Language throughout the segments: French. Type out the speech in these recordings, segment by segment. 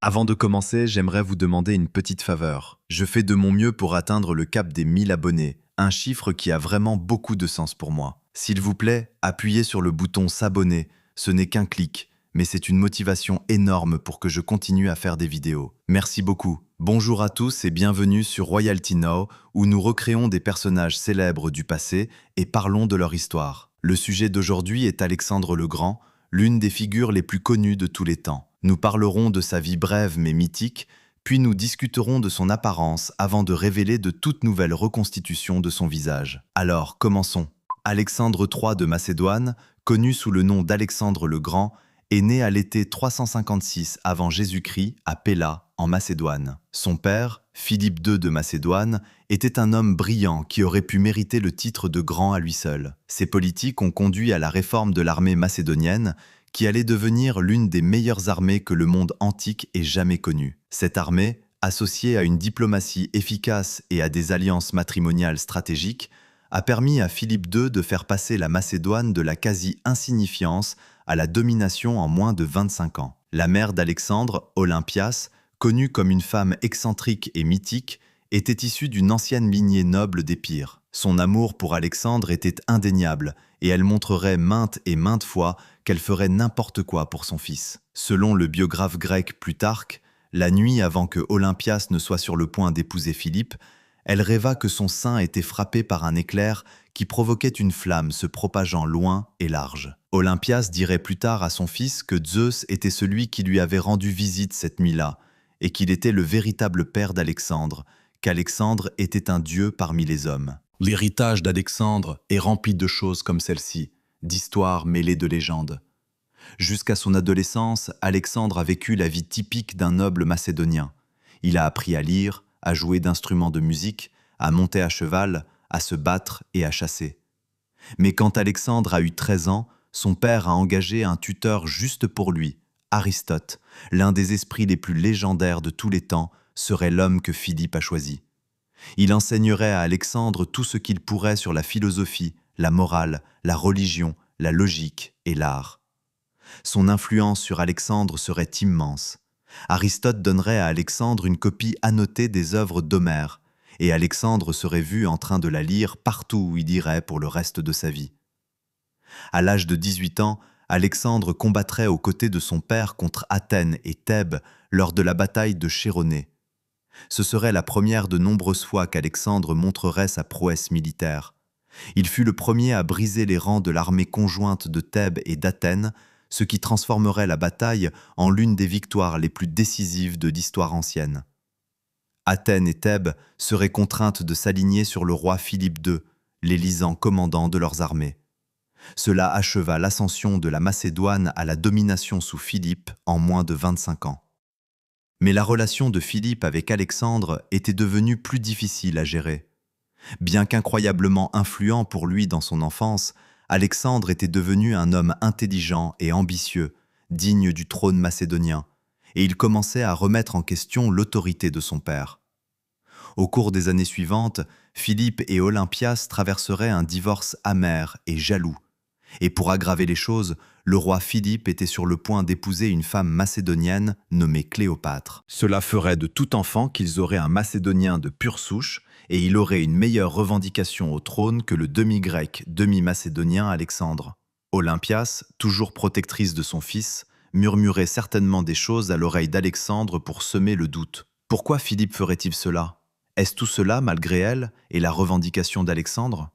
Avant de commencer, j'aimerais vous demander une petite faveur. Je fais de mon mieux pour atteindre le cap des 1000 abonnés, un chiffre qui a vraiment beaucoup de sens pour moi. S'il vous plaît, appuyez sur le bouton s'abonner. Ce n'est qu'un clic, mais c'est une motivation énorme pour que je continue à faire des vidéos. Merci beaucoup. Bonjour à tous et bienvenue sur Royalty Now, où nous recréons des personnages célèbres du passé et parlons de leur histoire. Le sujet d'aujourd'hui est Alexandre le Grand, l'une des figures les plus connues de tous les temps. Nous parlerons de sa vie brève mais mythique, puis nous discuterons de son apparence avant de révéler de toutes nouvelles reconstitutions de son visage. Alors, commençons. Alexandre III de Macédoine, connu sous le nom d'Alexandre le Grand, est né à l'été 356 avant Jésus-Christ à Péla, en Macédoine. Son père, Philippe II de Macédoine, était un homme brillant qui aurait pu mériter le titre de grand à lui seul. Ses politiques ont conduit à la réforme de l'armée macédonienne, qui allait devenir l'une des meilleures armées que le monde antique ait jamais connues. Cette armée, associée à une diplomatie efficace et à des alliances matrimoniales stratégiques, a permis à Philippe II de faire passer la Macédoine de la quasi-insignifiance à la domination en moins de 25 ans. La mère d'Alexandre, Olympias, connue comme une femme excentrique et mythique, était issue d'une ancienne lignée noble d'Épire. Son amour pour Alexandre était indéniable, et elle montrerait maintes et maintes fois qu'elle ferait n'importe quoi pour son fils. Selon le biographe grec Plutarque, la nuit avant que Olympias ne soit sur le point d'épouser Philippe, elle rêva que son sein était frappé par un éclair qui provoquait une flamme se propageant loin et large. Olympias dirait plus tard à son fils que Zeus était celui qui lui avait rendu visite cette nuit-là, et qu'il était le véritable père d'Alexandre, qu'Alexandre était un dieu parmi les hommes. L'héritage d'Alexandre est rempli de choses comme celle-ci, d'histoires mêlées de légendes. Jusqu'à son adolescence, Alexandre a vécu la vie typique d'un noble macédonien. Il a appris à lire, à jouer d'instruments de musique, à monter à cheval, à se battre et à chasser. Mais quand Alexandre a eu 13 ans, son père a engagé un tuteur juste pour lui. Aristote, l'un des esprits les plus légendaires de tous les temps, serait l'homme que Philippe a choisi. Il enseignerait à Alexandre tout ce qu'il pourrait sur la philosophie, la morale, la religion, la logique et l'art. Son influence sur Alexandre serait immense. Aristote donnerait à Alexandre une copie annotée des œuvres d'Homère, et Alexandre serait vu en train de la lire partout où il irait pour le reste de sa vie. À l'âge de 18 ans, Alexandre combattrait aux côtés de son père contre Athènes et Thèbes lors de la bataille de Chéronée. Ce serait la première de nombreuses fois qu'Alexandre montrerait sa prouesse militaire. Il fut le premier à briser les rangs de l'armée conjointe de Thèbes et d'Athènes, ce qui transformerait la bataille en l'une des victoires les plus décisives de l'histoire ancienne. Athènes et Thèbes seraient contraintes de s'aligner sur le roi Philippe II, l'élisant commandant de leurs armées. Cela acheva l'ascension de la Macédoine à la domination sous Philippe en moins de 25 ans. Mais la relation de Philippe avec Alexandre était devenue plus difficile à gérer. Bien qu'incroyablement influent pour lui dans son enfance, Alexandre était devenu un homme intelligent et ambitieux, digne du trône macédonien, et il commençait à remettre en question l'autorité de son père. Au cours des années suivantes, Philippe et Olympias traverseraient un divorce amer et jaloux. Et pour aggraver les choses, le roi Philippe était sur le point d'épouser une femme macédonienne nommée Cléopâtre. Cela ferait de tout enfant qu'ils auraient un Macédonien de pure souche, et il aurait une meilleure revendication au trône que le demi-grec, demi-macédonien Alexandre. Olympias, toujours protectrice de son fils, murmurait certainement des choses à l'oreille d'Alexandre pour semer le doute. Pourquoi Philippe ferait-il cela? Est-ce tout cela malgré elle et la revendication d'Alexandre?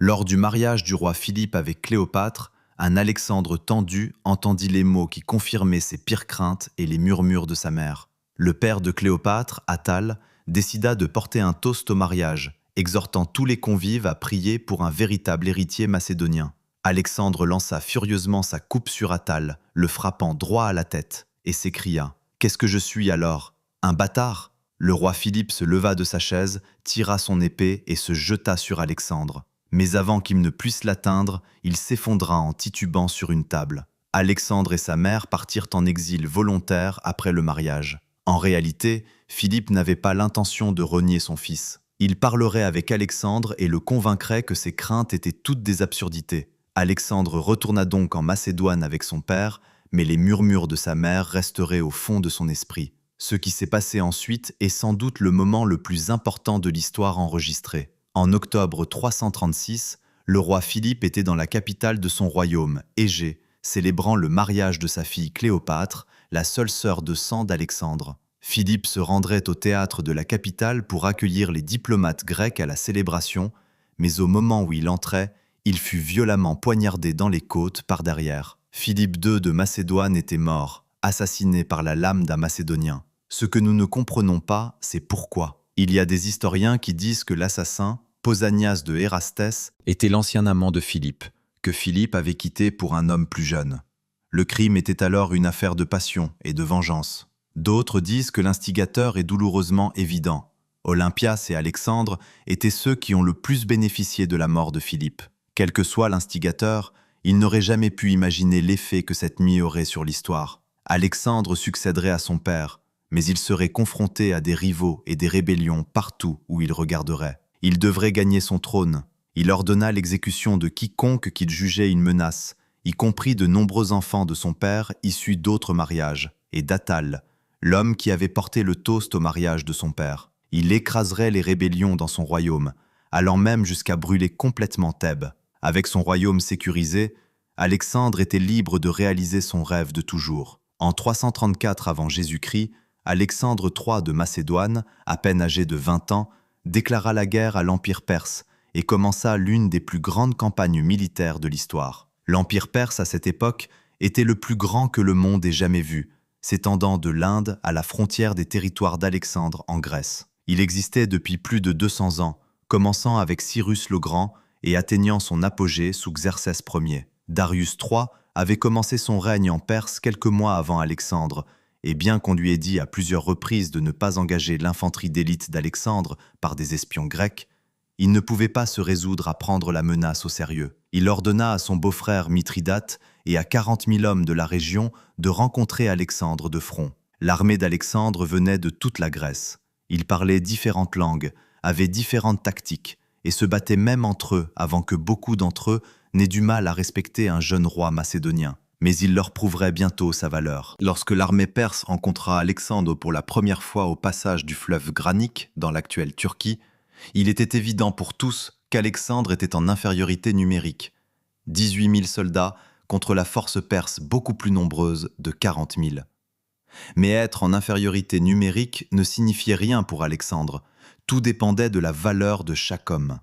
Lors du mariage du roi Philippe avec Cléopâtre, un Alexandre tendu entendit les mots qui confirmaient ses pires craintes et les murmures de sa mère. Le père de Cléopâtre, Attale, décida de porter un toast au mariage, exhortant tous les convives à prier pour un véritable héritier macédonien. Alexandre lança furieusement sa coupe sur Attale, le frappant droit à la tête, et s'écria « Qu'est-ce que je suis alors? Un bâtard ?» Le roi Philippe se leva de sa chaise, tira son épée et se jeta sur Alexandre. Mais avant qu'il ne puisse l'atteindre, il s'effondra en titubant sur une table. Alexandre et sa mère partirent en exil volontaire après le mariage. En réalité, Philippe n'avait pas l'intention de renier son fils. Il parlerait avec Alexandre et le convaincrait que ses craintes étaient toutes des absurdités. Alexandre retourna donc en Macédoine avec son père, mais les murmures de sa mère resteraient au fond de son esprit. Ce qui s'est passé ensuite est sans doute le moment le plus important de l'histoire enregistrée. En octobre 336, le roi Philippe était dans la capitale de son royaume, Égée, célébrant le mariage de sa fille Cléopâtre, la seule sœur de sang d'Alexandre. Philippe se rendrait au théâtre de la capitale pour accueillir les diplomates grecs à la célébration, mais au moment où il entrait, il fut violemment poignardé dans les côtes par derrière. Philippe II de Macédoine était mort, assassiné par la lame d'un Macédonien. Ce que nous ne comprenons pas, c'est pourquoi. Il y a des historiens qui disent que l'assassin, Pausanias de Hérastès, était l'ancien amant de Philippe, que Philippe avait quitté pour un homme plus jeune. Le crime était alors une affaire de passion et de vengeance. D'autres disent que l'instigateur est douloureusement évident. Olympias et Alexandre étaient ceux qui ont le plus bénéficié de la mort de Philippe. Quel que soit l'instigateur, il n'aurait jamais pu imaginer l'effet que cette nuit aurait sur l'histoire. Alexandre succéderait à son père, mais il serait confronté à des rivaux et des rébellions partout où il regarderait. Il devrait gagner son trône. Il ordonna l'exécution de quiconque qu'il jugeait une menace, y compris de nombreux enfants de son père issus d'autres mariages, et d'Attale, l'homme qui avait porté le toast au mariage de son père. Il écraserait les rébellions dans son royaume, allant même jusqu'à brûler complètement Thèbes. Avec son royaume sécurisé, Alexandre était libre de réaliser son rêve de toujours. En 334 avant Jésus-Christ, Alexandre III de Macédoine, à peine âgé de 20 ans, déclara la guerre à l'Empire perse et commença l'une des plus grandes campagnes militaires de l'histoire. L'Empire perse, à cette époque, était le plus grand que le monde ait jamais vu, s'étendant de l'Inde à la frontière des territoires d'Alexandre en Grèce. Il existait depuis plus de 200 ans, commençant avec Cyrus le Grand et atteignant son apogée sous Xerxès Ier. Darius III avait commencé son règne en Perse quelques mois avant Alexandre, et bien qu'on lui ait dit à plusieurs reprises de ne pas engager l'infanterie d'élite d'Alexandre par des espions grecs, il ne pouvait pas se résoudre à prendre la menace au sérieux. Il ordonna à son beau-frère Mithridate et à 40 000 hommes de la région de rencontrer Alexandre de front. L'armée d'Alexandre venait de toute la Grèce. Ils parlaient différentes langues, avaient différentes tactiques, et se battaient même entre eux avant que beaucoup d'entre eux n'aient du mal à respecter un jeune roi macédonien. Mais il leur prouverait bientôt sa valeur. Lorsque l'armée perse rencontra Alexandre pour la première fois au passage du fleuve Granique, dans l'actuelle Turquie, il était évident pour tous qu'Alexandre était en infériorité numérique. 18 000 soldats contre la force perse beaucoup plus nombreuse de 40 000. Mais être en infériorité numérique ne signifiait rien pour Alexandre. Tout dépendait de la valeur de chaque homme.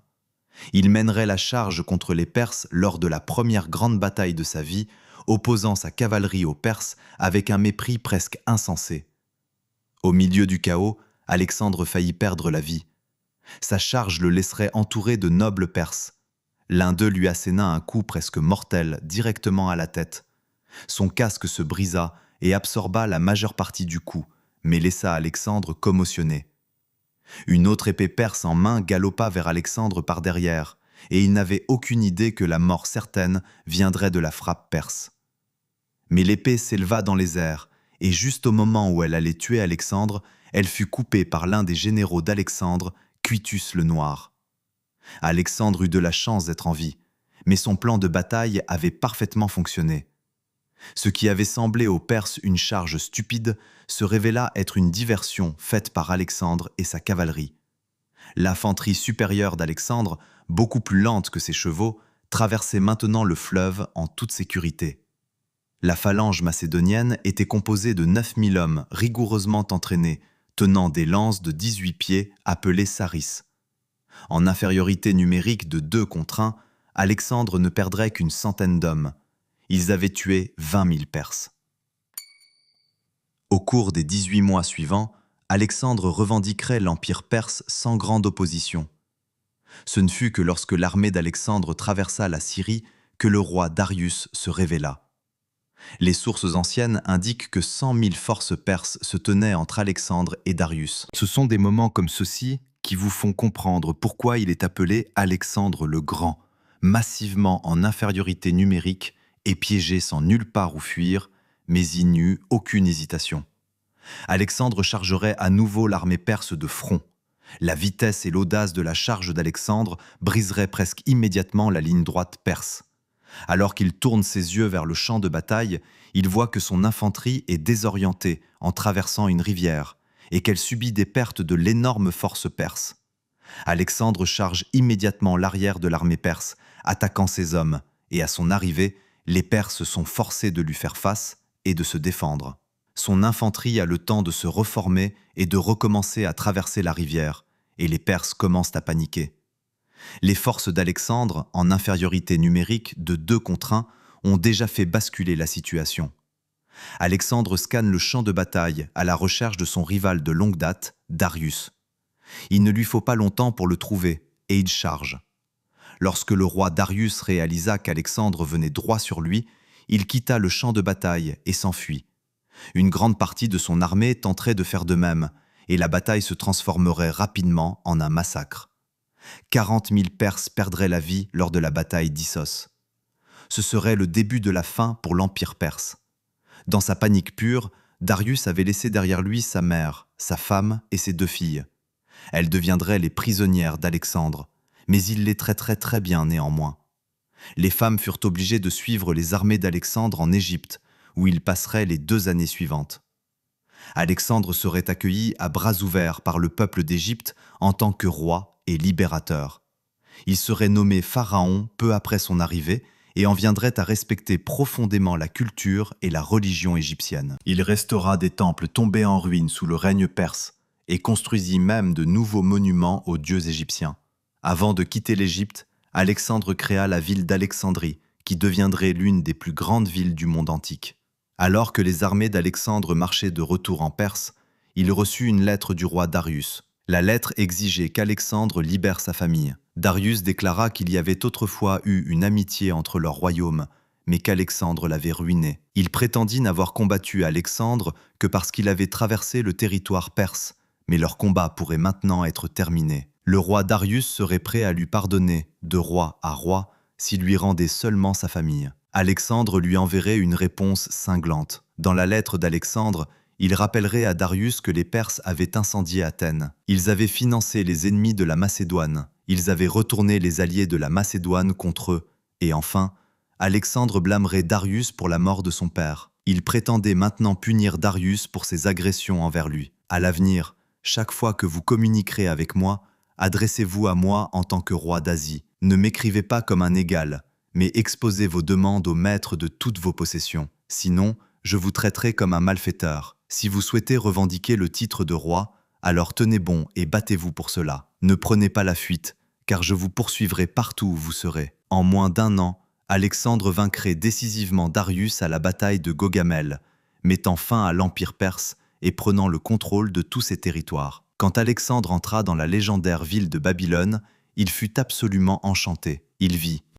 Il mènerait la charge contre les Perses lors de la première grande bataille de sa vie, opposant sa cavalerie aux Perses avec un mépris presque insensé. Au milieu du chaos, Alexandre faillit perdre la vie. Sa charge le laisserait entouré de nobles Perses. L'un d'eux lui asséna un coup presque mortel directement à la tête. Son casque se brisa et absorba la majeure partie du coup, mais laissa Alexandre commotionné. Une autre épée perse en main galopa vers Alexandre par derrière, et il n'avait aucune idée que la mort certaine viendrait de la frappe perse. Mais l'épée s'éleva dans les airs, et juste au moment où elle allait tuer Alexandre, elle fut coupée par l'un des généraux d'Alexandre, Quitus le Noir. Alexandre eut de la chance d'être en vie, mais son plan de bataille avait parfaitement fonctionné. Ce qui avait semblé aux Perses une charge stupide se révéla être une diversion faite par Alexandre et sa cavalerie. L'infanterie supérieure d'Alexandre, beaucoup plus lente que ses chevaux, traversait maintenant le fleuve en toute sécurité. La phalange macédonienne était composée de 9 000 hommes rigoureusement entraînés, tenant des lances de 18 pieds appelées saris. En infériorité numérique de 2 contre 1, Alexandre ne perdrait qu'une centaine d'hommes. Ils avaient tué 20 000 Perses. Au cours des 18 mois suivants, Alexandre revendiquerait l'empire perse sans grande opposition. Ce ne fut que lorsque l'armée d'Alexandre traversa la Syrie que le roi Darius se révéla. Les sources anciennes indiquent que 100 000 forces perses se tenaient entre Alexandre et Darius. Ce sont des moments comme ceux-ci qui vous font comprendre pourquoi il est appelé Alexandre le Grand, massivement en infériorité numérique et piégé sans nulle part où fuir, mais il n'y eut aucune hésitation. Alexandre chargerait à nouveau l'armée perse de front. La vitesse et l'audace de la charge d'Alexandre briseraient presque immédiatement la ligne droite perse. Alors qu'il tourne ses yeux vers le champ de bataille, il voit que son infanterie est désorientée en traversant une rivière et qu'elle subit des pertes de l'énorme force perse. Alexandre charge immédiatement l'arrière de l'armée perse, attaquant ses hommes, et à son arrivée, les Perses sont forcés de lui faire face et de se défendre. Son infanterie a le temps de se reformer et de recommencer à traverser la rivière, et les Perses commencent à paniquer. Les forces d'Alexandre, en infériorité numérique de 2 contre 1, ont déjà fait basculer la situation. Alexandre scanne le champ de bataille à la recherche de son rival de longue date, Darius. Il ne lui faut pas longtemps pour le trouver, et il charge. Lorsque le roi Darius réalisa qu'Alexandre venait droit sur lui, il quitta le champ de bataille et s'enfuit. Une grande partie de son armée tenterait de faire de même, et la bataille se transformerait rapidement en un massacre. 40 000 Perses perdraient la vie lors de la bataille d'Issos. Ce serait le début de la fin pour l'Empire perse. Dans sa panique pure, Darius avait laissé derrière lui sa mère, sa femme et ses 2 filles. Elles deviendraient les prisonnières d'Alexandre, mais il les traiterait très bien néanmoins. Les femmes furent obligées de suivre les armées d'Alexandre en Égypte, où il passerait les 2 années suivantes. Alexandre serait accueilli à bras ouverts par le peuple d'Égypte en tant que roi et libérateur. Il serait nommé pharaon peu après son arrivée et en viendrait à respecter profondément la culture et la religion égyptienne. Il restaura des temples tombés en ruine sous le règne perse et construisit même de nouveaux monuments aux dieux égyptiens. Avant de quitter l'Égypte, Alexandre créa la ville d'Alexandrie, qui deviendrait l'une des plus grandes villes du monde antique. Alors que les armées d'Alexandre marchaient de retour en Perse, il reçut une lettre du roi Darius. La lettre exigeait qu'Alexandre libère sa famille. Darius déclara qu'il y avait autrefois eu une amitié entre leurs royaumes, mais qu'Alexandre l'avait ruiné. Il prétendit n'avoir combattu Alexandre que parce qu'il avait traversé le territoire perse, mais leur combat pourrait maintenant être terminé. Le roi Darius serait prêt à lui pardonner, de roi à roi, s'il lui rendait seulement sa famille. Alexandre lui enverrait une réponse cinglante. Dans la lettre d'Alexandre, il rappellerait à Darius que les Perses avaient incendié Athènes. Ils avaient financé les ennemis de la Macédoine. Ils avaient retourné les alliés de la Macédoine contre eux. Et enfin, Alexandre blâmerait Darius pour la mort de son père. Il prétendait maintenant punir Darius pour ses agressions envers lui. À l'avenir, chaque fois que vous communiquerez avec moi, adressez-vous à moi en tant que roi d'Asie. Ne m'écrivez pas comme un égal, mais exposez vos demandes au maître de toutes vos possessions. Sinon, je vous traiterai comme un malfaiteur. Si vous souhaitez revendiquer le titre de roi, alors tenez bon et battez-vous pour cela. Ne prenez pas la fuite, car je vous poursuivrai partout où vous serez. En moins d'1 an, Alexandre vaincrait décisivement Darius à la bataille de Gaugamel, mettant fin à l'Empire perse et prenant le contrôle de tous ses territoires. Quand Alexandre entra dans la légendaire ville de Babylone, il fut absolument enchanté. Il vit